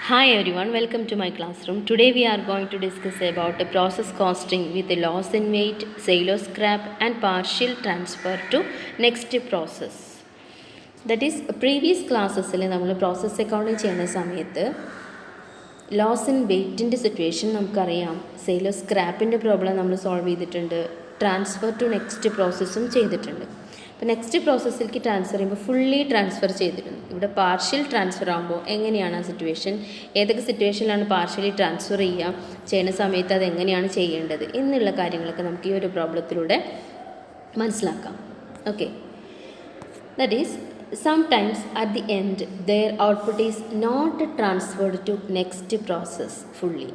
Hi everyone, welcome to my classroom. Today we are going to discuss about a process costing with a loss in weight, sale or scrap and partial transfer to next process. That is, previous classes നമ്മൾ process accounting ചെയ്യുന്ന സമയത്ത് loss in വെയ്റ്റിൻ്റെ situation നമുക്കറിയാം, sale of സ്ക്രാപ്പിൻ്റെ problem നമ്മൾ solve ചെയ്തിട്ടുണ്ട്, transfer to next പ്രോസസ്സും ചെയ്തിട്ടുണ്ട്. അപ്പോൾ next പ്രോസസ്സിലേക്ക് transfer ചെയ്യുമ്പോൾ fully transfer ചെയ്തിരുന്നു. ഇവിടെ പാർഷ്യൽ ട്രാൻസ്ഫർ ആകുമ്പോൾ എങ്ങനെയാണ് ആ സിറ്റുവേഷൻ, ഏതൊക്കെ സിറ്റുവേഷനിലാണ് പാർഷ്യലി ട്രാൻസ്ഫർ ചെയ്യുന്ന സമയത്ത് അത് എങ്ങനെയാണ് ചെയ്യേണ്ടത് എന്നുള്ള കാര്യങ്ങളൊക്കെ നമുക്ക് ഈ ഒരു പ്രോബ്ലത്തിലൂടെ മനസ്സിലാക്കാം. Okay, that is sometimes at the end their output is not transferred to next process fully.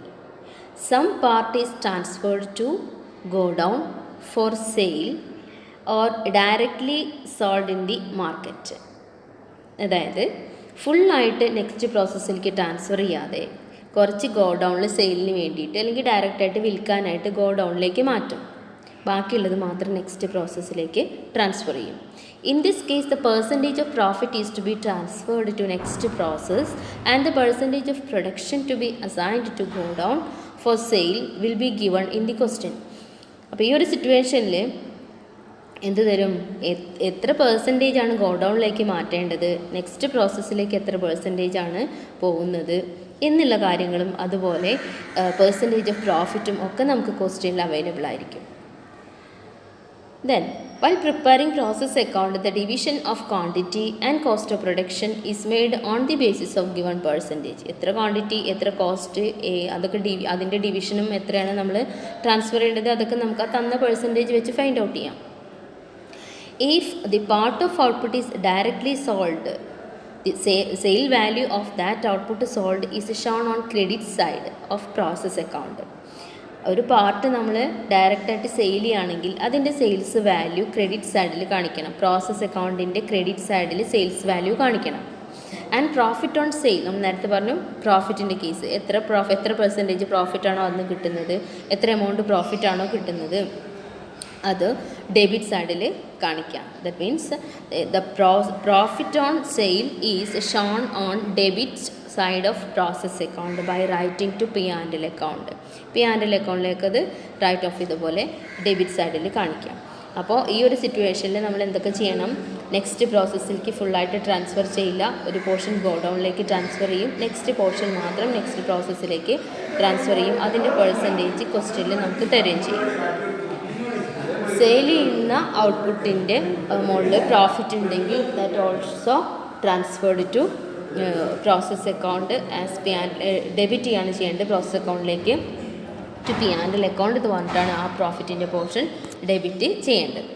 Some part is transferred to go down for sale or directly sold in the market. അതായത് ഫുള്ളായിട്ട് next പ്രോസസ്സിലേക്ക് transfer ചെയ്യാതെ കുറച്ച് go ഡൗണിൽ സെയിലിന് വേണ്ടിയിട്ട് അല്ലെങ്കിൽ ഡയറക്റ്റായിട്ട് വിൽക്കാനായിട്ട് go ഡൗണിലേക്ക് മാറ്റും, ബാക്കിയുള്ളത് മാത്രം നെക്സ്റ്റ് പ്രോസസ്സിലേക്ക് ട്രാൻസ്ഫർ ചെയ്യും. In this case, the percentage of profit is to be transferred to next process and the percentage of production to be assigned to go down for sale will be given in the question. അപ്പോൾ ഈ ഒരു സിറ്റുവേഷനിൽ എന്ത് തരും, എത്ര percentage ആണ് go ഡൗണിലേക്ക് മാറ്റേണ്ടത്, next പ്രോസസ്സിലേക്ക് എത്ര പെർസെൻറ്റേജ് ആണ് പോകുന്നത് എന്നുള്ള കാര്യങ്ങളും അതുപോലെ പെർസെൻറ്റേജ് ഓഫ് പ്രോഫിറ്റും ഒക്കെ നമുക്ക് ക്വസ്റ്റ്യനിൽ അവൈലബിൾ ആയിരിക്കും. Then, while preparing process account, the division of quantity and cost of production is made on the basis of given percentage. എത്ര ക്വാണ്ടിറ്റി എത്ര കോസ്റ്റ് അതൊക്കെ അതിൻ്റെ ഡിവിഷനും എത്രയാണ് നമ്മൾ ട്രാൻസ്ഫർ ചെയ്യേണ്ടത് അതൊക്കെ നമുക്ക് ആ തന്ന പെർസെൻറ്റേജ് വെച്ച് ഫൈൻഡ് ഔട്ട് ചെയ്യാം. If the part of output is directly sold, the sale value of that output sold is shown on credit side of process account. ഒരു പാർട്ട് നമ്മൾ ഡയറക്റ്റായിട്ട് സെയിൽ ചെയ്യുകയാണെങ്കിൽ അതിൻ്റെ സെയിൽസ് വാല്യൂ ക്രെഡിറ്റ് സൈഡിൽ കാണിക്കണം, process അക്കൗണ്ടിൻ്റെ credit സൈഡിൽ സെയിൽസ് വാല്യൂ കാണിക്കണം. ആൻഡ് പ്രോഫിറ്റ് ഓൺ സെയിൽ, നമ്മൾ നേരത്തെ പറഞ്ഞു പ്രോഫിറ്റിൻ്റെ കേസ്, എത്ര പെർസെൻറ്റേജ് പ്രോഫിറ്റാണോ അതിന് കിട്ടുന്നത്, എത്ര എമൗണ്ട് പ്രോഫിറ്റാണോ കിട്ടുന്നത് അത് ഡെബിറ്റ് സൈഡിൽ കാണിക്കാം. That means the profit on sale is shown on debit side of process account by writing to P and L account. P and L അക്കൗണ്ടിലേക്ക് അത് റൈറ്റ് ഓഫ് ഇതുപോലെ ഡെബിറ്റ് സൈഡിൽ കാണിക്കാം. അപ്പോൾ ഈ ഒരു സിറ്റുവേഷനിൽ നമ്മൾ എന്തൊക്കെ ചെയ്യണം, നെക്സ്റ്റ് പ്രോസസ്സിലേക്ക് ഫുള്ളായിട്ട് ട്രാൻസ്ഫർ ചെയ്യില്ല, ഒരു പോർഷൻ ഗോ ഡൗണിലേക്ക് ട്രാൻസ്ഫർ ചെയ്യും, നെക്സ്റ്റ് പോർഷൻ മാത്രം നെക്സ്റ്റ് പ്രോസസ്സിലേക്ക് ട്രാൻസ്ഫർ ചെയ്യും. അതിൻ്റെ പെർസെൻറ്റേജ് ക്വസ്റ്റ്യനിൽ നമുക്ക് തരുകയും ചെയ്യും. സെയിൽ ചെയ്യുന്ന ഔട്ട്പുട്ടിൻ്റെ മുകളിൽ പ്രോഫിറ്റ് ഉണ്ടെങ്കിൽ that also transferred to process account as P and debit ചെയ്യാണ് ചെയ്യേണ്ടത് പ്രോസസ് അക്കൗണ്ടിലേക്ക് to P and L account. ഇത് പറഞ്ഞിട്ടാണ് ആ പ്രോഫിറ്റിൻ്റെ പോർഷൻ ഡെബിറ്റ് ചെയ്യേണ്ടത്.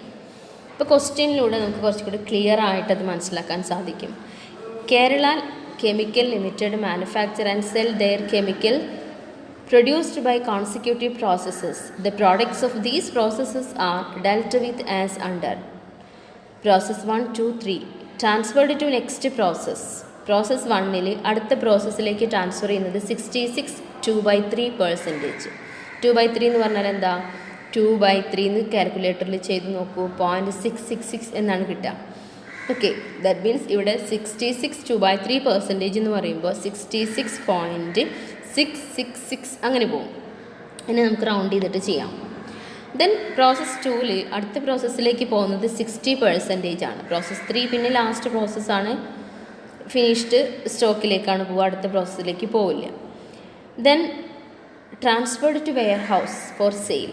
ഇപ്പോൾ ക്വസ്റ്റ്യനിലൂടെ നമുക്ക് കുറച്ചുകൂടി ക്ലിയർ ആയിട്ടത് മനസ്സിലാക്കാൻ സാധിക്കും. Kerala Chemical Limited manufacture and sell their chemical produced by consecutive processes. The products of these processes are dealt with as under. Process 1, 2, 3 transferred to next process. Process 1ൽ അടുത്ത പ്രോസസ്സിലേക്ക് ട്രാൻസ്ഫർ ചെയ്യുന്നത് 66 2/3%. 2/3 എന്ന് പറഞ്ഞാൽ എന്താ, 2/3 എന്ന് കാൽക്കുലേറ്ററിൽ ചെയ്ത് നോക്കൂ, 0.666 എന്നാണ് കിട്ടുക. ഓക്കെ, ദാറ്റ് മീൻസ് ഇവിടെ 66 2/3% എന്ന് പറയുമ്പോൾ 66.666 അങ്ങനെ പോകും. ഇനി നമുക്ക് റൗണ്ട് ചെയ്തിട്ട് ചെയ്യാം. ദെൻ പ്രോസസ് 2ൽ അടുത്ത പ്രോസസ്സിലേക്ക് പോകുന്നത് 60% ആണ്. പ്രോസസ് 3 പിന്നെ ലാസ്റ്റ് പ്രോസസ്സാണ്, ഫിനിഷ്ഡ് സ്റ്റോക്കിലേക്കാണ് പോവുക, അടുത്ത പ്രോസസ്സിലേക്ക് പോവില്ല. Then transferred to warehouse for sale.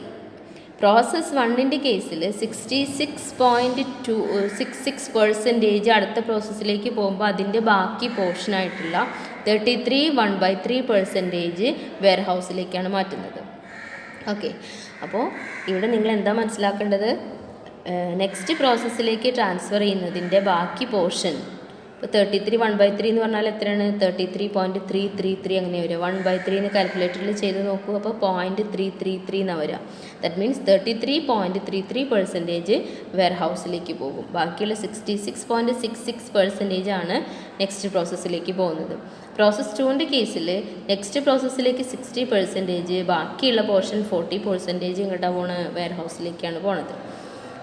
Process 1ൻ്റെ കേസിൽ 66.66% അടുത്ത പ്രോസസ്സിലേക്ക് പോകുമ്പോൾ അതിൻ്റെ ബാക്കി പോർഷനായിട്ടുള്ള 33 1/3% വെയർ ഹൗസിലേക്കാണ് മാറ്റുന്നത്. ഓക്കെ, അപ്പോൾ ഇവിടെ നിങ്ങൾ എന്താ മനസ്സിലാക്കേണ്ടത്, നെക്സ്റ്റ് പ്രോസസ്സിലേക്ക് ട്രാൻസ്ഫർ ചെയ്യുന്നതിൻ്റെ ബാക്കി പോർഷൻ, ഇപ്പോൾ 33 1/3 എന്ന് പറഞ്ഞാൽ എത്രയാണ്, 33.333 അങ്ങനെ വരിക. 1/3 എന്ന് കാൽക്കുലേറ്ററിൽ ചെയ്ത് നോക്കൂ, അപ്പോൾ 0.333 എന്നാണ് വരിക. ദാറ്റ് മീൻസ് 33.33% വെയർ ഹൗസിലേക്ക് പോകും, ബാക്കിയുള്ള 66.66% ആണ് നെക്സ്റ്റ് പ്രോസസ്സിലേക്ക് പോകുന്നത്. പ്രോസസ് 2ൻ്റെ കേസിൽ നെക്സ്റ്റ് പ്രോസസ്സിലേക്ക് 60%, ബാക്കിയുള്ള പോർഷൻ 40% ഇങ്ങോട്ടാണ് പോണത്, വെയർ ഹൗസിലേക്കാണ് പോണത്.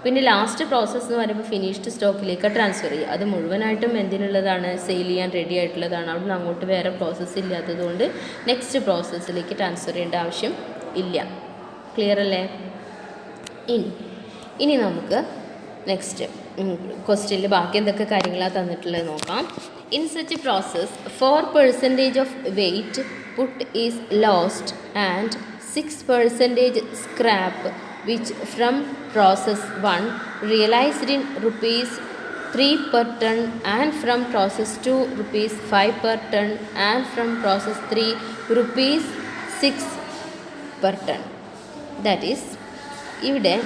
പിന്നെ ലാസ്റ്റ് പ്രോസസ്സ് എന്ന് പറയുമ്പോൾ ഫിനിഷ്ഡ് സ്റ്റോക്കിലേക്ക് ട്രാൻസ്ഫർ ചെയ്യുക. അത് മുഴുവനായിട്ടും എന്തിനുള്ളതാണ്? സെയിൽ ചെയ്യാൻ റെഡി ആയിട്ടുള്ളതാണ്. അവിടെ നിന്ന് അങ്ങോട്ട് വേറെ പ്രോസസ്സ് ഇല്ലാത്തതുകൊണ്ട് നെക്സ്റ്റ് പ്രോസസ്സിലേക്ക് ട്രാൻസ്ഫർ ചെയ്യേണ്ട ആവശ്യം ഇല്ല. ക്ലിയർ അല്ലേ? ഇനി നമുക്ക് നെക്സ്റ്റ് ക്വസ്റ്റ്യനിൽ ബാക്കി എന്തൊക്കെ കാര്യങ്ങളാണ് തന്നിട്ടുള്ളത് നോക്കാം. In such process 4% of weight put is lost and 6% scrap which from process 1 realized in rupees 3 per ton and from process 2 rupees 5 per ton and from process 3 rupees 6 per ton. That is ഇവിടെ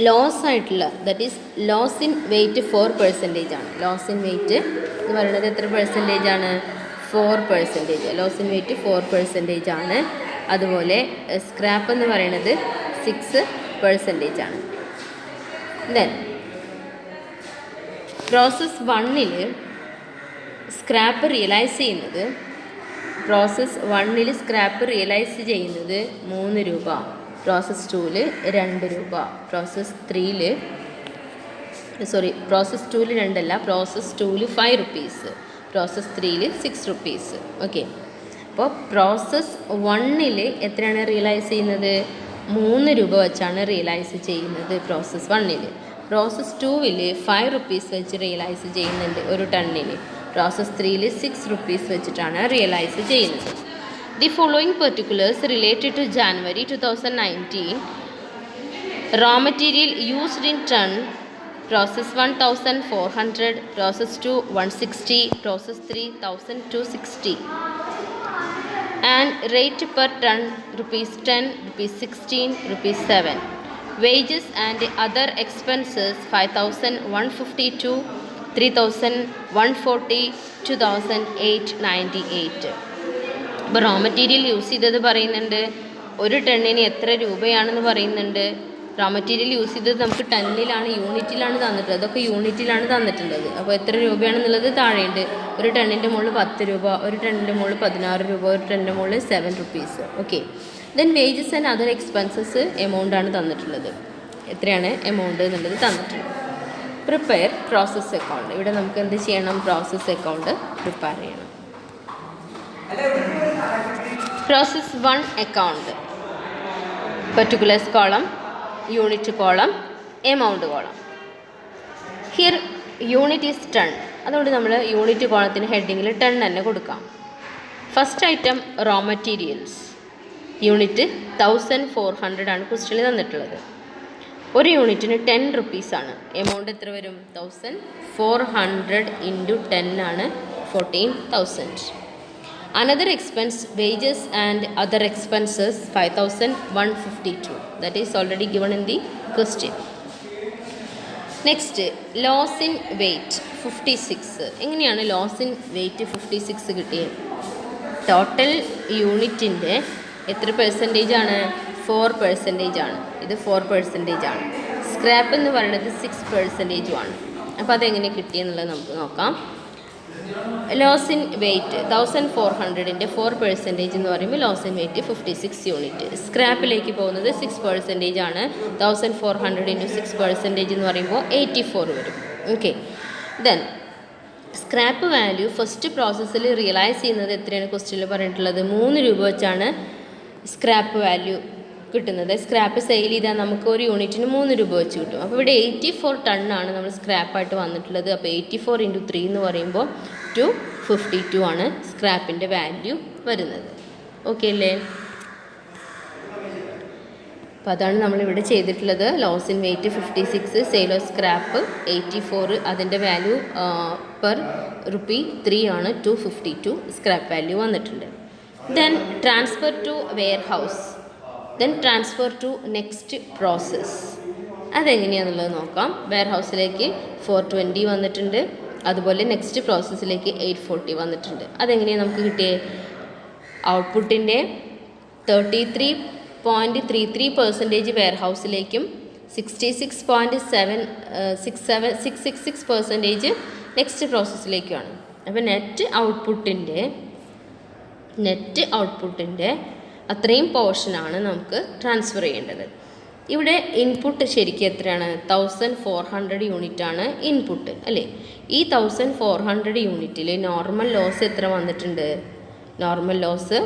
loss ആയിട്ടുള്ള that is loss in weight 4% ആണ്. Loss in weight എന്ന് പറയുന്നത് എത്ര percentage ആണ്? 4%. Loss in weight 4% ആണ്. അതുപോലെ scrap എന്ന് പറയുന്നത് 6% ആണ്. ദെൻ പ്രോസസ് 1ൽ സ്ക്രാപ്പ് റിയലൈസ് ചെയ്യുന്നത് 3 രൂപ, പ്രോസസ് 2ൽ 2 രൂപ, പ്രോസസ് 2ൽ 5 റുപ്പീസ്, പ്രോസസ് 3ൽ 6 റുപ്പീസ്. ഓക്കെ, അപ്പോൾ പ്രോസസ് 1ൽ എത്രയാണ് റിയലൈസ് ചെയ്യുന്നത്? 3 രൂപ വെച്ചാണ് റിയലൈസ് ചെയ്യുന്നത് പ്രോസസ് 1ൽ. പ്രോസസ് 2ൽ 5 റുപ്പീസ് വെച്ച് റിയലൈസ് ചെയ്യുന്നുണ്ട് ഒരു ടണ്ണിന്. പ്രോസസ് 3ൽ 6 റുപ്പീസ് വെച്ചിട്ടാണ് റിയലൈസ് ചെയ്യുന്നത്. The following particulars related to January 2019. Raw material used in ton. Process 1 1400, process 2 160, process 3 1260. And rate per ton rupees 10, rupees 16, rupees 7. Wages and other expenses 5,152, 3,140, 2,898. ഇപ്പോൾ raw material use ചെയ്തത് പറയുന്നുണ്ട്. ഒരു ടണ്ണിന് എത്ര രൂപയാണെന്ന് പറയുന്നുണ്ട്. Raw material use ചെയ്തത് നമുക്ക് ടണ്ണിലാണ്, യൂണിറ്റിലാണ് തന്നിട്ടുള്ളത്. അതൊക്കെ യൂണിറ്റിലാണ് തന്നിട്ടുള്ളത്. അപ്പോൾ എത്ര രൂപയാണെന്നുള്ളത് താഴെയുണ്ട്. ഒരു ടണ്ണിൻ്റെ മുകളിൽ 10 രൂപ, ഒരു ടണ്ണിൻ്റെ മുകളിൽ 16 രൂപ, ഒരു ടണ്ണിൻ്റെ മുകളിൽ 7 rupees. Okay, then wages and other expenses എമൗണ്ടാണ് തന്നിട്ടുള്ളത്. എത്രയാണ് എമൗണ്ട് എന്നുള്ളത് തന്നിട്ടുണ്ട്. Prepare process account. ഇവിടെ നമുക്ക് എന്ത് ചെയ്യണം? പ്രോസസ് അക്കൗണ്ട് പ്രിപ്പയർ ചെയ്യണം. Process 1 account. Particulars column, unit column, amount column. Here unit is ton. അതുകൊണ്ട് നമ്മൾ യൂണിറ്റ് കോളത്തിന് ഹെഡിങ്ങിൽ ടൺ തന്നെ കൊടുക്കാം. First item raw materials. Unit 1400 ആണ് ക്വസ്റ്റ്യനിൽ തന്നിട്ടുള്ളത്. ഒരു യൂണിറ്റിന് 10 റുപ്പീസാണ്. എമൗണ്ട് എത്ര വരും? 1400 ഇൻറ്റു 10 ആണ് 14,000. Another expense, wages and other expenses 5,152. That is already given in the question. Next, loss in weight 56. എങ്ങനെയാണ് ലോസ് ഇൻ വെയ്റ്റ് 56 കിട്ടിയത്? ടോട്ടൽ യൂണിറ്റിൻ്റെ എത്ര പെർസെൻറ്റേജ് ആണ്? 4% ആണ്. ഇത് 4% ആണ്. സ്ക്രാപ്പ് എന്ന് പറയുന്നത് 6% ആണ്. അപ്പോൾ അതെങ്ങനെ കിട്ടിയെന്നുള്ളത് നമുക്ക് നോക്കാം. ലോസ് ഇൻ വെയ്റ്റ് 1400ൻ്റെ 4% എന്ന് പറയുമ്പോൾ ലോസ് ഇൻ വെയ്റ്റ് 56 യൂണിറ്റ്. സ്ക്രാപ്പിലേക്ക് പോകുന്നത് 6% ആണ്. 1400 ഇൻറ്റു 6% എന്ന് പറയുമ്പോൾ 84 വരും. Okay, then scrap value first പ്രോസസ്സിൽ റിയലൈസ് ചെയ്യുന്നത് എത്രയാണ് ക്വസ്റ്റ്യനിൽ പറഞ്ഞിട്ടുള്ളത്? 3 രൂപ വെച്ചാണ് സ്ക്രാപ്പ് വാല്യൂ കിട്ടുന്നത്. സ്ക്രാപ്പ് സെയിൽ ചെയ്താൽ നമുക്ക് ഒരു യൂണിറ്റിന് 3 രൂപ വെച്ച് കിട്ടും. അപ്പോൾ ഇവിടെ 84 ടണ്ണാണ് നമ്മൾ സ്ക്രാപ്പായിട്ട് വന്നിട്ടുള്ളത്. അപ്പോൾ 84 ഇൻറ്റു 3 എന്ന് പറയുമ്പോൾ 252 ആണ് സ്ക്രാപ്പിൻ്റെ വാല്യൂ വരുന്നത്. ഓക്കെ അല്ലേ? അപ്പോൾ അതാണ് നമ്മളിവിടെ ചെയ്തിട്ടുള്ളത്. Loss in weight 56, sale of scrap 84, അതിൻ്റെ വാല്യൂ പെർ റുപ്പി 3 ആണ് 252 സ്ക്രാപ്പ് വാല്യൂ വന്നിട്ടുണ്ട്. Then transfer to warehouse, then transfer to next process. അതെങ്ങനെയാണെന്നുള്ളത് നോക്കാം. വെയർ ഹൗസിലേക്ക് 420 വന്നിട്ടുണ്ട്. അതുപോലെ നെക്സ്റ്റ് പ്രോസസ്സിലേക്ക് 840 വന്നിട്ടുണ്ട്. അതെങ്ങനെയാണ് നമുക്ക് കിട്ടിയത്? ഔട്ട്പുട്ടിൻ്റെ 33.33% വെയർ ഹൗസിലേക്കും 66.666% നെക്സ്റ്റ് പ്രോസസ്സിലേക്കുമാണ്. അപ്പോൾ നെറ്റ് ഔട്ട്പുട്ടിൻ്റെ അത്രയും പോർഷനാണ് നമുക്ക് ട്രാൻസ്ഫർ ചെയ്യേണ്ടത്. ഇവിടെ ഇൻപുട്ട് ശരിക്കും എത്രയാണ്? 1400 യൂണിറ്റ് ആണ് ഇൻപുട്ട് അല്ലേ? ഈ 1400 യൂണിറ്റിൽ നോർമൽ ലോസ് എത്ര വന്നിട്ടുണ്ട്? നോർമൽ ലോസ്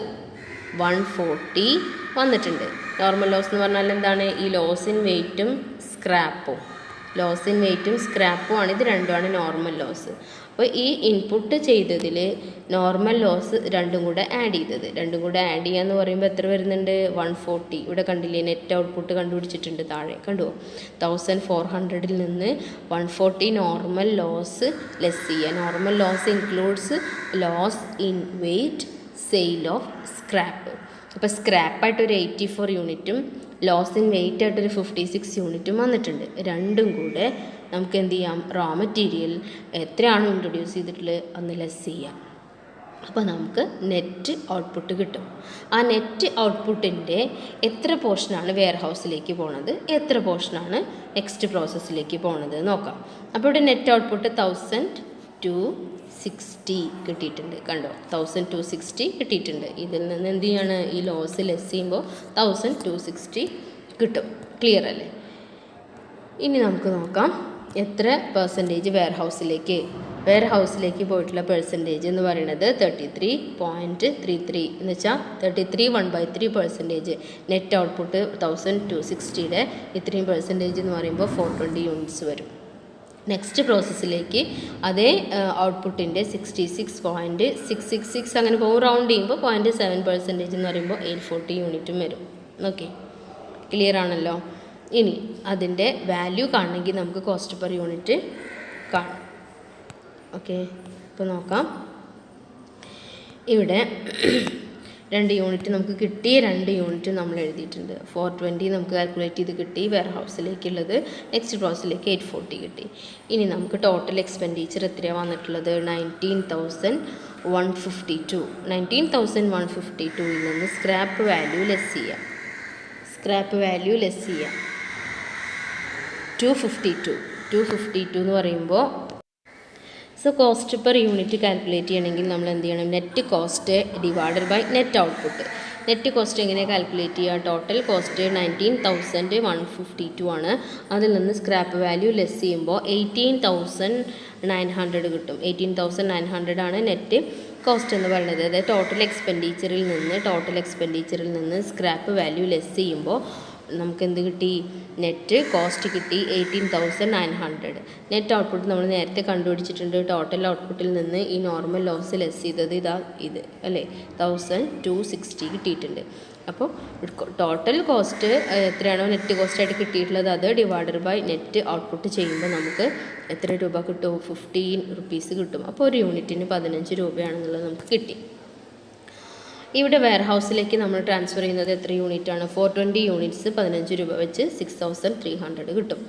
140 വന്നിട്ടുണ്ട്. നോർമൽ ലോസ് എന്ന് പറഞ്ഞാൽ എന്താണ്? ഈ ലോസ് ഇൻ വെയ്റ്റും സ്ക്രാപ്പും. ലോസ് ഇൻ വെയ്റ്റും സ്ക്രാപ്പും ആണ്, ഇത് രണ്ടുമാണ് നോർമൽ ലോസ്. അപ്പോൾ ഈ ഇൻപുട്ട് ചെയ്തതിൽ നോർമൽ ലോസ് രണ്ടും കൂടെ ആഡ് ചെയ്തത്, രണ്ടും കൂടെ ആഡ് ചെയ്യാന്ന് പറയുമ്പോൾ എത്ര വരുന്നുണ്ട്? 140. ഇവിടെ കണ്ടില്ലേ, നെറ്റ് ഔട്ട്പുട്ട് കണ്ടുപിടിച്ചിട്ടുണ്ട് താഴെ, കണ്ടുവോ? 1400 നിന്ന് 140 നോർമൽ ലോസ് ലെസ് ചെയ്യുക. Normal loss includes loss in weight, sale of scrap. അപ്പോൾ സ്ക്രാപ്പായിട്ടൊരു 84 യൂണിറ്റും ലോസ് ഇൻ വെയ്റ്റ് ആയിട്ടൊരു 56 യൂണിറ്റും വന്നിട്ടുണ്ട്. രണ്ടും കൂടെ നമുക്ക് എന്ത് ചെയ്യാം? റോ മെറ്റീരിയൽ എത്രയാണോ ഇൻട്രൊഡ്യൂസ് ചെയ്തിട്ടുള്ളത് അന്ന് ലെസ് ചെയ്യാം. അപ്പോൾ നമുക്ക് നെറ്റ് ഔട്ട്പുട്ട് കിട്ടും. ആ നെറ്റ് ഔട്ട്പുട്ടിൻ്റെ എത്ര പോർഷനാണ് വെയർ ഹൗസിലേക്ക് പോണത്, എത്ര പോർഷനാണ് നെക്സ്റ്റ് പ്രോസസ്സിലേക്ക് പോണത് നോക്കാം. അപ്പോൾ ഇവിടെ നെറ്റ് ഔട്ട്പുട്ട് 1260 കിട്ടിയിട്ടുണ്ട്. കണ്ടോ, 1260 കിട്ടിയിട്ടുണ്ട്. ഇതിൽ നിന്ന് എന്ത് ചെയ്യാണ്? ഈ ലോസ് ലെസ് ചെയ്യുമ്പോൾ 1260 കിട്ടും. ക്ലിയർ അല്ലേ? ഇനി നമുക്ക് നോക്കാം എത്ര പെർസെൻറ്റേജ് വെയർ ഹൗസിലേക്ക് പോയിട്ടുള്ള പെർസെൻറ്റേജ് എന്ന് പറയുന്നത് 33.33 എന്ന് വെച്ചാൽ 33 1/3%. നെറ്റ് ഔട്ട്പുട്ട് 1260യുടെ ഇത്രയും പെർസെൻറ്റേജ് എന്ന് പറയുമ്പോൾ 420 യൂണിറ്റ്സ് വരും. നെക്സ്റ്റ് പ്രോസസ്സിലേക്ക് അതേ ഔട്ട്പുട്ടിൻ്റെ 66.666 അങ്ങനെ പോകും. റൗണ്ട് ചെയ്യുമ്പോൾ 0.7% എന്ന് പറയുമ്പോൾ 840 യൂണിറ്റും വരും. ഓക്കെ, ക്ലിയർ ആണല്ലോ? ഇനി അതിൻ്റെ വാല്യൂ കാണണമെങ്കിൽ നമുക്ക് കോസ്റ്റ് പെർ യൂണിറ്റ് കാണാം. ഓക്കെ, ഇപ്പോൾ നോക്കാം. ഇവിടെ 2 യൂണിറ്റ് നമുക്ക് കിട്ടി, 2 യൂണിറ്റ് നമ്മൾ എഴുതിയിട്ടുണ്ട്. 420 നമുക്ക് കാൽക്കുലേറ്റ് ചെയ്ത് കിട്ടി വെയർ ഹൗസിലേക്കുള്ളത്. നെക്സ്റ്റ് പ്രോസസ്സിലേക്ക് 840 കിട്ടി. ഇനി നമുക്ക് ടോട്ടൽ എക്സ്പെൻഡിച്ചർ എത്രയാണ് വന്നിട്ടുള്ളത്? 19,152. 19,152ൽ നിന്ന് സ്ക്രാപ്പ് വാല്യൂ ലെസ് ചെയ്യാം. 252 എന്ന് പറയുമ്പോൾ കോസ്റ്റ് പെർ യൂണിറ്റ് കാൽക്കുലേറ്റ് ചെയ്യണമെങ്കിൽ നമ്മൾ എന്ത് ചെയ്യണം? Net cost divided by net output. Net cost എങ്ങനെ കാൽക്കുലേറ്റ് ചെയ്യുക? ടോട്ടൽ കോസ്റ്റ് 19,152 ആണ്. അതിൽ നിന്ന് സ്ക്രാപ്പ് വാല്യൂ ലെസ് ചെയ്യുമ്പോൾ 18,900 കിട്ടും. 18,900 ആണ് നെറ്റ് കോസ്റ്റ് എന്ന് പറയുന്നത്. അതായത് ടോട്ടൽ എക്സ്പെൻഡിച്ചറിൽ നിന്ന് സ്ക്രാപ്പ് വാല്യൂ ലെസ് ചെയ്യുമ്പോൾ നമുക്ക് എന്ത് കിട്ടി? നെറ്റ് കോസ്റ്റ് കിട്ടി 18,900. നെറ്റ് ഔട്ട്പുട്ട് നമ്മൾ നേരത്തെ കണ്ടുപിടിച്ചിട്ടുണ്ട്. ടോട്ടൽ ഔട്ട്പുട്ടിൽ നിന്ന് ഈ നോർമൽ ലോസ് ലെസ് ചെയ്തത് ഇത് അല്ലേ, 1260 കിട്ടിയിട്ടുണ്ട്. അപ്പോൾ ടോട്ടൽ കോസ്റ്റ് എത്രയാണോ നെറ്റ് കോസ്റ്റായിട്ട് കിട്ടിയിട്ടുള്ളത് അത് ഡിവൈഡഡ് ബൈ നെറ്റ് ഔട്ട്പുട്ട് ചെയ്യുമ്പോൾ നമുക്ക് എത്ര രൂപ കിട്ടും? 15 റുപ്പീസ് കിട്ടും. അപ്പോൾ ഒരു യൂണിറ്റിന് 15 രൂപയാണെന്നുള്ളത് നമുക്ക് കിട്ടി. ഇവിടെ വെയർ ഹൗസിലേക്ക് നമ്മൾ ട്രാൻസ്ഫർ ചെയ്യുന്നത് എത്ര യൂണിറ്റ് ആണ്? 420 യൂണിറ്റ്സ് 15 രൂപ വെച്ച് 6,300 കിട്ടും.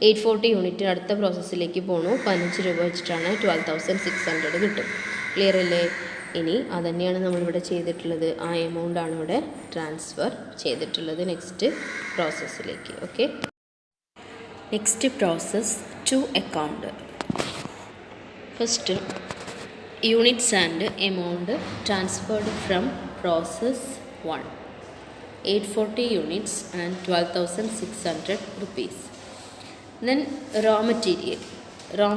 840 യൂണിറ്റ് അടുത്ത പ്രോസസ്സിലേക്ക് പോകണു, 15 രൂപ വെച്ചിട്ടാണ് 12,600 കിട്ടും. ക്ലിയർ അല്ലേ? ഇനി അതുതന്നെയാണ് നമ്മളിവിടെ ചെയ്തിട്ടുള്ളത്. ആ എമൗണ്ടാണ് ഇവിടെ ട്രാൻസ്ഫർ ചെയ്തിട്ടുള്ളത് നെക്സ്റ്റ് പ്രോസസ്സിലേക്ക്. Okay, next process to account. First units and amount transferred from process 1, 840 units and 12,600 rupees. Then raw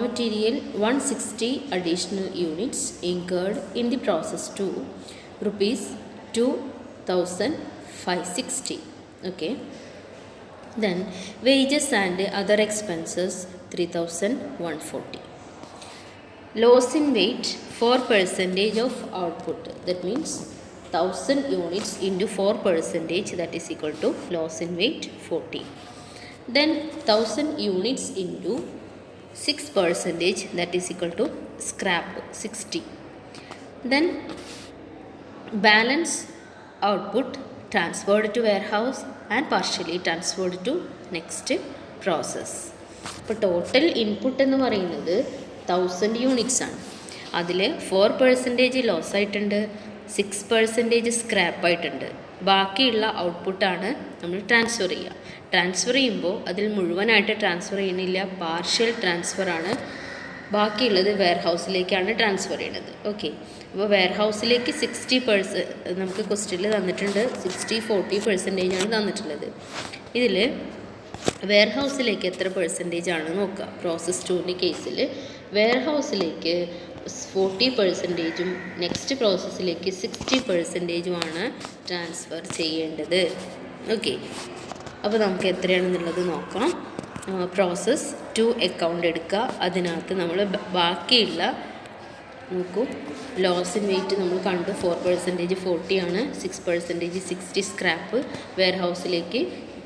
material 160 additional units incurred in the process 2, rupees 2,560. Okay, then wages and other expenses 3,140. Loss in weight 4% of output, that means 1000 units into 4%, that is equal to loss in weight 40. Then 1000 units into 6%, that is equal to scrap 60. Then balance output transferred to warehouse and partially transferred to next process. അപ്പോൾ total input എന്ന് പറയുന്നത് 1000 units ആണ്. അതിൽ 4% loss ആയിട്ടുണ്ട്, 6% സ്ക്രാപ്പായിട്ടുണ്ട്. ബാക്കിയുള്ള ഔട്ട്പുട്ടാണ് നമ്മൾ transfer ചെയ്യുക. Transfer ചെയ്യുമ്പോൾ അതിൽ മുഴുവനായിട്ട് ട്രാൻസ്ഫർ ചെയ്യുന്നില്ല, പാർഷ്യൽ ട്രാൻസ്ഫറാണ്. ബാക്കിയുള്ളത് വെയർ ഹൗസിലേക്കാണ് ട്രാൻസ്ഫർ ചെയ്യുന്നത്. ഓക്കെ, അപ്പോൾ വെയർ ഹൗസിലേക്ക് 60% നമുക്ക് ക്വസ്റ്റ്യനിൽ തന്നിട്ടുണ്ട്. 60-40% ആണ് തന്നിട്ടുള്ളത്. ഇതിൽ വെയർ ഹൗസിലേക്ക് എത്ര പെർസെൻറ്റേജ് ആണ് നോക്കുക. പ്രോസസ് 2ൻ്റെ കേസിൽ വെയർ ഹൗസിലേക്ക് 40%, നെക്സ്റ്റ് പ്രോസസ്സിലേക്ക് 60%ആണ് ട്രാൻസ്ഫർ ചെയ്യേണ്ടത്. ഓക്കെ, അപ്പോൾ നമുക്ക് എത്രയാണെന്നുള്ളത് നോക്കാം. പ്രോസസ് 2 അക്കൗണ്ട് എടുക്കുക. അതിനകത്ത് നമ്മൾ ബാക്കിയുള്ള നോക്കൂ, ലോസ് ഇൻ വെയിറ്റ് നമ്മൾ കണ്ടു. 4% 40 ആണ്, 6% 60 സ്ക്രാപ്പ്. വെയർ ഹൗസിലേക്ക്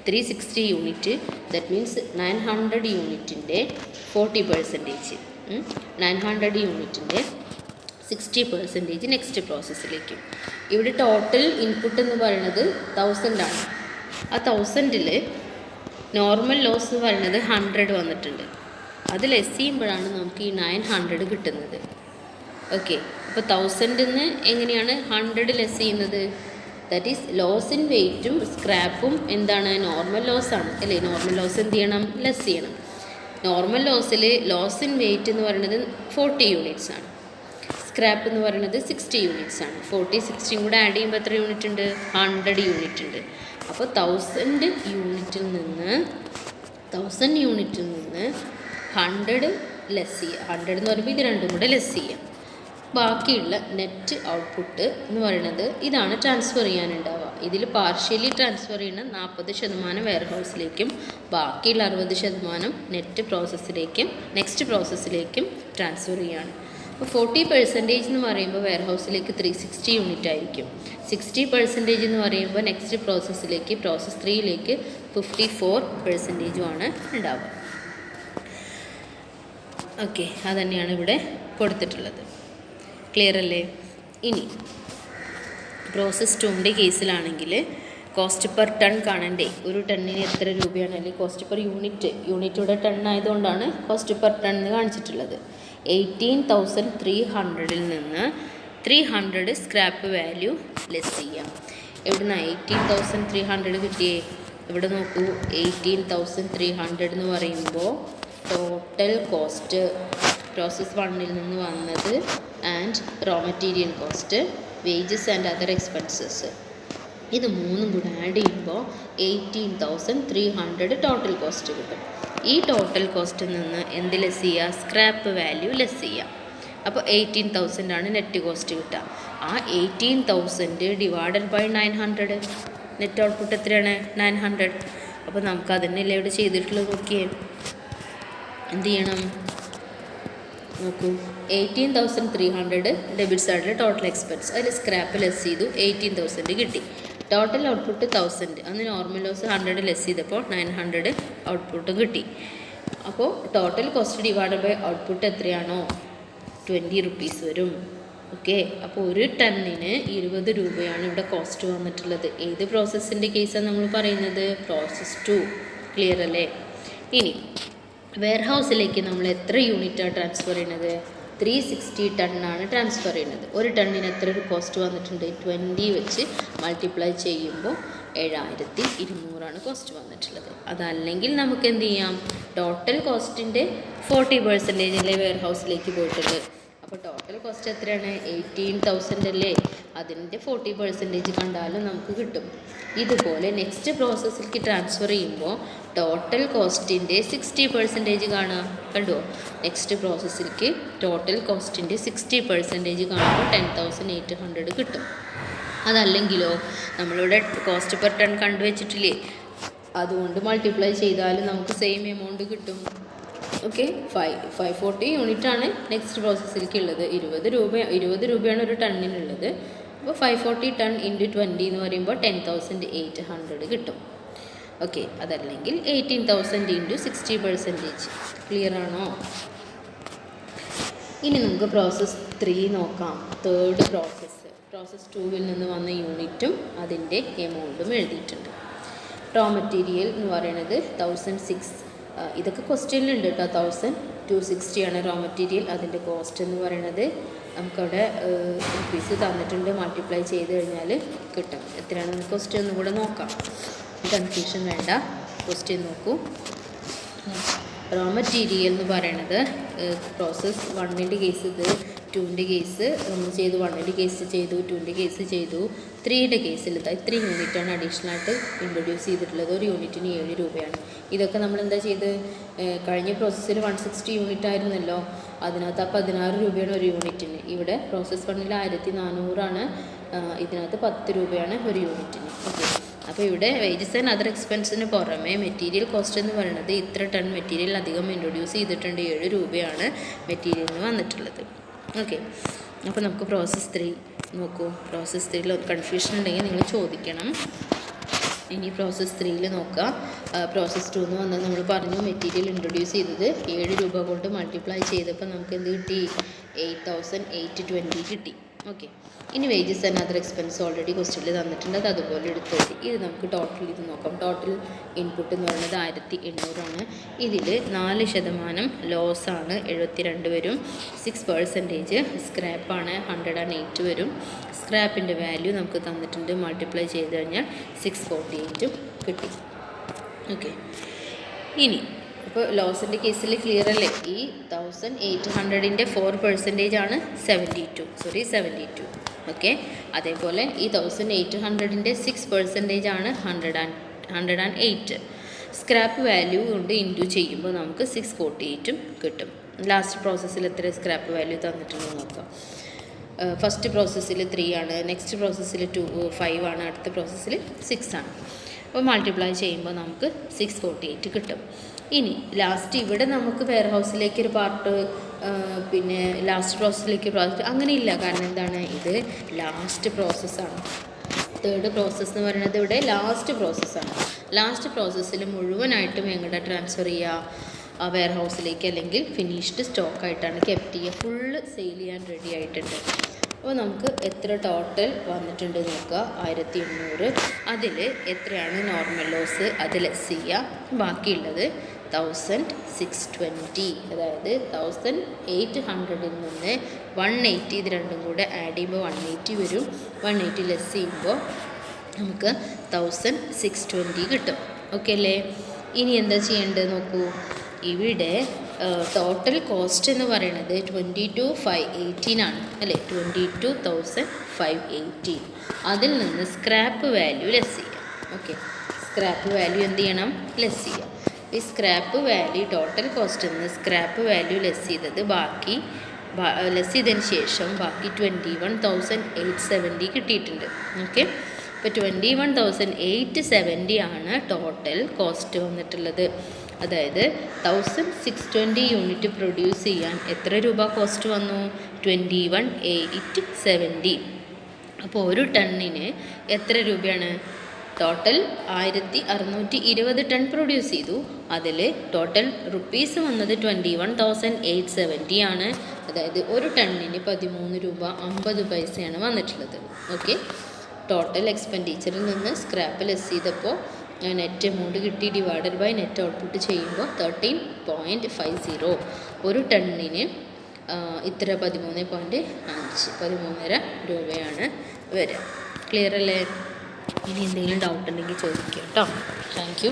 360 യൂണിറ്റ്, ദാറ്റ് മീൻസ് 900 യൂണിറ്റിൻ്റെ 40%, 900 യൂണിറ്റിൻ്റെ 60% നെക്സ്റ്റ് പ്രോസസ്സിലേക്കും. ഇവിടെ ടോട്ടൽ ഇൻപുട്ട് എന്ന് പറയുന്നത് 1000 ആണ്. ആ 1000-ൽ നോർമൽ ലോസ് എന്ന് പറയുന്നത് 100 വന്നിട്ടുണ്ട്. അത് ലെസ് ചെയ്യുമ്പോഴാണ് നമുക്ക് ഈ 900 കിട്ടുന്നത്. ഓക്കെ, അപ്പോൾ 1000-ന്ന് എങ്ങനെയാണ് 100 ലെസ് ചെയ്യുന്നത്? ദാറ്റ് ഈസ് ലോസ് ഇൻ വെയിറ്റും സ്ക്രാപ്പും എന്താണ്? നോർമൽ ലോസാണ് അല്ലേ? നോർമൽ ലോസ് എന്ത് ചെയ്യണം? ലെസ് ചെയ്യണം. നോർമൽ ലോസിൽ ലോസ് ഇൻ വെയിറ്റ് എന്ന് പറയുന്നത് 40 യൂണിറ്റ്സ് ആണ്, സ്ക്രാപ്പ് എന്ന് പറയുന്നത് 60 യൂണിറ്റ്സ് ആണ്. 40 60 കൂടെ ആഡ് ചെയ്യുമ്പോൾ എത്ര യൂണിറ്റ് ഉണ്ട്? 100 യൂണിറ്റ് ഉണ്ട്. അപ്പോൾ 1000 യൂണിറ്റിൽ നിന്ന് 100 ലെസ് ചെയ്യുക. 100 എന്ന് പറയുമ്പോൾ ഇത് രണ്ടും കൂടെ ലെസ് ചെയ്യാം. ബാക്കിയുള്ള നെറ്റ് ഔട്ട്പുട്ട് എന്ന് പറയുന്നത് ഇതാണ് ട്രാൻസ്ഫർ ചെയ്യാനുണ്ടാവുക. ഇതിൽ പാർഷ്യലി ട്രാൻസ്ഫർ ചെയ്യുന്ന 40% വെയർ ഹൗസിലേക്കും ബാക്കിയുള്ള 60% നെറ്റ് പ്രോസസ്സിലേക്കും നെക്സ്റ്റ് പ്രോസസ്സിലേക്കും ട്രാൻസ്ഫർ ചെയ്യാണ്. അപ്പോൾ 40% എന്ന് പറയുമ്പോൾ വെയർ ഹൗസിലേക്ക് 360 യൂണിറ്റ് ആയിരിക്കും. 60% എന്ന് പറയുമ്പോൾ നെക്സ്റ്റ് പ്രോസസ്സിലേക്ക് പ്രോസസ് 3ലേക്ക് 54%ആണ് ഉണ്ടാവുക. ഓക്കെ, അതുതന്നെയാണ് ഇവിടെ കൊടുത്തിട്ടുള്ളത്. ക്ലിയർ അല്ലേ? ഇനി പ്രോസസ് 2ൻ്റെ കേസിലാണെങ്കിൽ കോസ്റ്റ് പെർ ടൺ കാണണ്ടേ? ഒരു ടണ്ണിന് എത്ര രൂപയാണ്, അല്ലെങ്കിൽ കോസ്റ്റ് പെർ യൂണിറ്റിയുടെ ടൺ ആയതുകൊണ്ടാണ് കോസ്റ്റ് പെർ ടൺ എന്ന് കാണിച്ചിട്ടുള്ളത്. 18,300-ൽ നിന്ന് 300 സ്ക്രാപ്പ് വാല്യൂ ലെസ് ചെയ്യാം. എവിടുന്ന 18,300 കിട്ടിയേ? ഇവിടെ നോക്കൂ, 18,300 എന്ന് പറയുമ്പോൾ ടോട്ടൽ കോസ്റ്റ് പ്രോസസ് 1-ൽ നിന്ന് വന്നത് and raw material cost, wages and other expenses, ഇത് മൂന്നും കൂടെ ആഡ് ചെയ്യുമ്പോൾ 18,300 ടോട്ടൽ കോസ്റ്റ് കിട്ടും. ഈ ടോട്ടൽ കോസ്റ്റിൽ നിന്ന് എന്ത് ലെസ് ചെയ്യുക? സ്ക്രാപ്പ് വാല്യൂ ലെസ് ചെയ്യാം. അപ്പോൾ 18,000 ആണ് നെറ്റ് കോസ്റ്റ് കിട്ടുക. ആ 18,000 ഡിവൈഡഡ് ബൈ 900, നെറ്റ് ഔട്ട്പുട്ട് എത്രയാണ്? 900. അപ്പോൾ നമുക്ക് അതിനല്ലേ ഇവിടെ ചെയ്തിട്ടുള്ളത്. നോക്കിയേ, എന്ത് ചെയ്യണം നോക്കൂ, 18,300 ഡെബിറ്റ് സൈഡിൽ ടോട്ടൽ എക്സ്പെൻസ്, അതിൽ സ്ക്രാപ്പ് ലെസ് ചെയ്തു, 18,000 കിട്ടി. ടോട്ടൽ ഔട്ട്പുട്ട് 1000, അന്ന് നോർമൽ ലോസ് 100 ലെസ് ചെയ്തപ്പോൾ 900 ഔട്ട്പുട്ട് കിട്ടി. അപ്പോൾ total cost divide by output എത്രയാണോ 20 റുപ്പീസ് വരും. ഓക്കെ, അപ്പോൾ ഒരു ടണ്ണിന് 20 രൂപയാണ് ഇവിടെ കോസ്റ്റ് വന്നിട്ടുള്ളത്. ഏത് പ്രോസസ്സിൻ്റെ കേസാണ് നമ്മൾ പറയുന്നത്? പ്രോസസ് 2. ക്ലിയർ അല്ലേ? ഇനി വെയർ ഹൗസിലേക്ക് നമ്മൾ എത്ര യൂണിറ്റാണ് ട്രാൻസ്ഫർ ചെയ്യുന്നത്? 360 ടണ്ണാണ് ട്രാൻസ്ഫർ ചെയ്യുന്നത്. ഒരു ടണ്ണിന് എത്ര കോസ്റ്റ് വന്നിട്ടുണ്ട്? 20 വെച്ച് മൾട്ടിപ്ലൈ ചെയ്യുമ്പോൾ 7,200 കോസ്റ്റ് വന്നിട്ടുള്ളത്. അതല്ലെങ്കിൽ നമുക്ക് എന്ത് ചെയ്യാം? ടോട്ടൽ കോസ്റ്റിൻ്റെ 40% വെയർ ഹൗസിലേക്ക് പോയിട്ടുണ്ട്. അപ്പോൾ ടോട്ടൽ കോസ്റ്റ് എത്രയാണ്? 18,000 അല്ലേ? അതിൻ്റെ 40% കണ്ടാലും നമുക്ക് കിട്ടും. ഇതുപോലെ നെക്സ്റ്റ് പ്രോസസ്സിലേക്ക് ട്രാൻസ്ഫർ ചെയ്യുമ്പോൾ ടോട്ടൽ കോസ്റ്റിൻ്റെ 60% കാണുക. കണ്ടുവോ? നെക്സ്റ്റ് പ്രോസസ്സിലേക്ക് ടോട്ടൽ കോസ്റ്റിൻ്റെ 60% കാണുമ്പോൾ 10,800 കിട്ടും. അതല്ലെങ്കിലോ നമ്മളിവിടെ കോസ്റ്റ് പെർ ടൺ കണ്ടുവച്ചിട്ടില്ലേ, അതുകൊണ്ട് മൾട്ടിപ്ലൈ ചെയ്താലും നമുക്ക് സെയിം എമൗണ്ട് കിട്ടും. ഓക്കെ, 540 യൂണിറ്റാണ് നെക്സ്റ്റ് പ്രോസസ്സിലേക്ക് ഉള്ളത്. 20 രൂപയാണ് ഒരു ടണ്ണിനുള്ളത്. അപ്പോൾ 540 ടൺ ഇൻറ്റു 20 എന്ന് പറയുമ്പോൾ 10,800 കിട്ടും. ഓക്കെ, അതല്ലെങ്കിൽ 18,000 ഇൻറ്റു 60%. ക്ലിയർ ആണോ? ഇനി നമുക്ക് പ്രോസസ് 3 നോക്കാം. തേർഡ് പ്രോസസ് 2-ൽ നിന്ന് വന്ന യൂണിറ്റും അതിൻ്റെ എമൗണ്ടും എഴുതിയിട്ടുണ്ട്. റോ മെറ്റീരിയൽ എന്ന് പറയുന്നത് 1,006, ഇതൊക്കെ ക്വസ്റ്റ്യനിലുണ്ട് കേട്ടോ. 1,260 ആണ് റോ മെറ്റീരിയൽ. അതിൻ്റെ കോസ്റ്റ് എന്ന് പറയുന്നത് നമുക്കവിടെ റുപ്പീസ് തന്നിട്ടുണ്ട്. മൾട്ടിപ്ലൈ ചെയ്ത് കഴിഞ്ഞാൽ കിട്ടും. എത്രയാണ് നമുക്ക് ക്വസ്റ്റ്യൻ ഒന്നും കൂടെ നോക്കാം, കൺഫ്യൂഷൻ വേണ്ട. ക്വസ്റ്റ്യൻ നോക്കൂ. റോ മെറ്റീരിയൽ എന്ന് പറയുന്നത് പ്രോസസ് 1-ൻ്റെ കേസ് ഇത് 2ൻ്റെ കേസ് നമ്മൾ ചെയ്തു, 1ൻ്റെ കേസ് ചെയ്തു, 2ൻ്റെ കേസ് ചെയ്തു, 3യുടെ കേസിൽ ഇത്രയും യൂണിറ്റാണ് അഡീഷണൽ ആയിട്ട് ഇൻട്രൊഡ്യൂസ് ചെയ്തിട്ടുള്ളത്. ഒരു യൂണിറ്റിന് 7 രൂപയാണ്. ഇതൊക്കെ നമ്മൾ എന്താ ചെയ്ത്, കഴിഞ്ഞ പ്രോസസ്സിൽ 160 യൂണിറ്റ് ആയിരുന്നല്ലോ, അതിനകത്ത് 16 രൂപയാണ് ഒരു യൂണിറ്റിന്. ഇവിടെ പ്രോസസ്സ് 1ൽ 1400 ഇതിനകത്ത് 10 രൂപയാണ് ഒരു യൂണിറ്റിന്. ഓക്കെ, അപ്പോൾ ഇവിടെ വേജസ് ആൻഡ് അതർ എക്സ്പെൻസിന് പുറമെ മെറ്റീരിയൽ കോസ്റ്റ് എന്ന് പറയുന്നത് ഇത്ര ടൺ മെറ്റീരിയൽ അധികം ഇൻട്രൊഡ്യൂസ് ചെയ്തിട്ടുണ്ട്, 7 രൂപയാണ് മെറ്റീരിയലിന് വന്നിട്ടുള്ളത്. ഓക്കെ, അപ്പോൾ നമുക്ക് പ്രോസസ്സ് 3 നോക്കൂ. പ്രോസസ്സ് 3ൽ കൺഫ്യൂഷൻ ഉണ്ടെങ്കിൽ നിങ്ങൾ ചോദിക്കണം. ഇനി പ്രോസസ്സ് 3ൽ നോക്കുക. പ്രോസസ്സ് 2 എന്ന് വന്നാൽ നമ്മൾ പറഞ്ഞു മെറ്റീരിയൽ ഇൻട്രൊഡ്യൂസ് ചെയ്തത് 7 രൂപ കൊണ്ട് മൾട്ടിപ്ലൈ ചെയ്തപ്പോൾ നമുക്ക് എന്ത് കിട്ടി, 8,820 കിട്ടി. ഓക്കെ, ഇനി wages and other expense already ക്വസ്റ്റ്യനിൽ തന്നിട്ടുണ്ട്, അത് അതുപോലെ എടുത്തെഴുതി. ഇത് നമുക്ക് ടോട്ടൽ ഇത് നോക്കാം. ടോട്ടൽ ഇൻപുട്ട് എന്ന് പറയുന്നത് 1800 ഇതിൽ 4% ലോസാണ്, 72 വരും. 6% സ്ക്രാപ്പാണ്, 108 വരും. സ്ക്രാപ്പിൻ്റെ വാല്യൂ നമുക്ക് തന്നിട്ടുണ്ട്, മൾട്ടിപ്ലൈ ചെയ്ത് കഴിഞ്ഞാൽ 648 കിട്ടി. ഓക്കെ, ഇനി അപ്പോൾ ലോസിൻ്റെ കേസിൽ ക്ലിയർ അല്ലേ? ഈ 1800ൻ്റെ 4% ആണ് 72. ഓക്കെ, അതേപോലെ ഈ 1800ൻ്റെ 6% ആണ് 108. സ്ക്രാപ്പ് വാല്യൂ കൊണ്ട് ഇൻറ്റു ചെയ്യുമ്പോൾ നമുക്ക് 648 കിട്ടും. ലാസ്റ്റ് പ്രോസസ്സിൽ എത്ര സ്ക്രാപ്പ് വാല്യൂ തന്നിട്ടുണ്ടെന്ന് നോക്കാം. ഫസ്റ്റ് പ്രോസസ്സിൽ 3 ആണ്, നെക്സ്റ്റ് പ്രോസസ്സിൽ 5 ആണ്, അടുത്ത പ്രോസസ്സിൽ 6 ആണ്. അപ്പോൾ മൾട്ടിപ്ലൈ ചെയ്യുമ്പോൾ നമുക്ക് 648 കിട്ടും. ഇനി ലാസ്റ്റ് ഇവിടെ നമുക്ക് വെയർ ഹൗസിലേക്ക് ഒരു പാർട്ട്, പിന്നെ ലാസ്റ്റ് പ്രോസസ്സിലേക്ക് പ്രോസസ്സ് അങ്ങനെയില്ല. കാരണം എന്താണ്, ഇത് ലാസ്റ്റ് പ്രോസസ്സാണ്. തേർഡ് പ്രോസസ്സ് എന്ന് പറയുന്നത് ഇവിടെ ലാസ്റ്റ് പ്രോസസ്സാണ്. ലാസ്റ്റ് പ്രോസസ്സിൽ മുഴുവനായിട്ടും എങ്ങോട്ടാണ് ട്രാൻസ്ഫർ ചെയ്യുക, വെയർ ഹൗസിലേക്ക്, അല്ലെങ്കിൽ ഫിനിഷ്ഡ് സ്റ്റോക്കായിട്ടാണ് കെപ്റ്റ് ചെയ്യുക. ഫുള്ള് സെയിൽ ചെയ്യാൻ റെഡി ആയിട്ടുണ്ട്. അപ്പോൾ നമുക്ക് എത്ര ടോട്ടൽ വന്നിട്ടുണ്ട് നോക്കുക. 1800. അതിൽ എത്രയാണ് നോർമൽ ലോസ്, അത് ലെസ് ചെയ്യുക. ബാക്കിയുള്ളത് 1620, അതായത് 1800ൽ നിന്ന് 180, ഇത് രണ്ടും കൂടെ ആഡ് ചെയ്യുമ്പോൾ 180 വരും. 180 ലെസ് ചെയ്യുമ്പോൾ നമുക്ക് 1620 കിട്ടും. ഓക്കെ അല്ലേ? ഇനി എന്താ ചെയ്യേണ്ടത് നോക്കൂ. ഇവിടെ ടോട്ടൽ കോസ്റ്റ് എന്ന് പറയുന്നത് 22,518 ആണ് അല്ലേ? 22,518. അതിൽ നിന്ന് സ്ക്രാപ്പ് വാല്യൂ ലെസ് ചെയ്യാം. ഓക്കെ, സ്ക്രാപ്പ് വാല്യൂ എന്ത് ചെയ്യണം? ലെസ് ചെയ്യാം. ഈ സ്ക്രാപ്പ് വാല്യൂ ടോട്ടൽ കോസ്റ്റിൽ നിന്ന് സ്ക്രാപ്പ് വാല്യൂ ലെസ് ചെയ്തത് ലെസ് ചെയ്തതിന് ശേഷം ബാക്കി 21,870 കിട്ടിയിട്ടുണ്ട്. ഓക്കെ, ഇപ്പോൾ 21,870 ആണ് ടോട്ടൽ കോസ്റ്റ് വന്നിട്ടുള്ളത്. അതായത് 1620 യൂണിറ്റ് പ്രൊഡ്യൂസ് ചെയ്യാൻ എത്ര രൂപ കോസ്റ്റ് വന്നു? 21,870. അപ്പോൾ ഒരു ടണ്ണിന് എത്ര രൂപയാണ്? ടോട്ടൽ 1620 ടൺ പ്രൊഡ്യൂസ് ചെയ്തു. അതിൽ ടോട്ടൽ റുപ്പീസ് വന്നത് 21,870 ആണ്. അതായത് ഒരു ടണ്ണിന് 13 രൂപ 50 പൈസയാണ് വന്നിട്ടുള്ളത്. ഓക്കെ, ടോട്ടൽ എക്സ്പെൻഡിച്ചറിൽ നിന്ന് സ്ക്രാപ്പ് ലെസ് ചെയ്തപ്പോൾ നെറ്റ് എമൗണ്ട് കിട്ടി, ഡിവൈഡഡ് ബൈ നെറ്റ് ഔട്ട്പുട്ട് ചെയ്യുമ്പോൾ 13.50. ഒരു ടണ്ണിന് ഇത്ര 13.5 രൂപയാണ് വരിക. ക്ലിയർ അല്ലേ? ഇനി എന്തെങ്കിലും ഡൗട്ട് ഉണ്ടെങ്കിൽ ചോദിക്കുക കേട്ടോ. Thank you.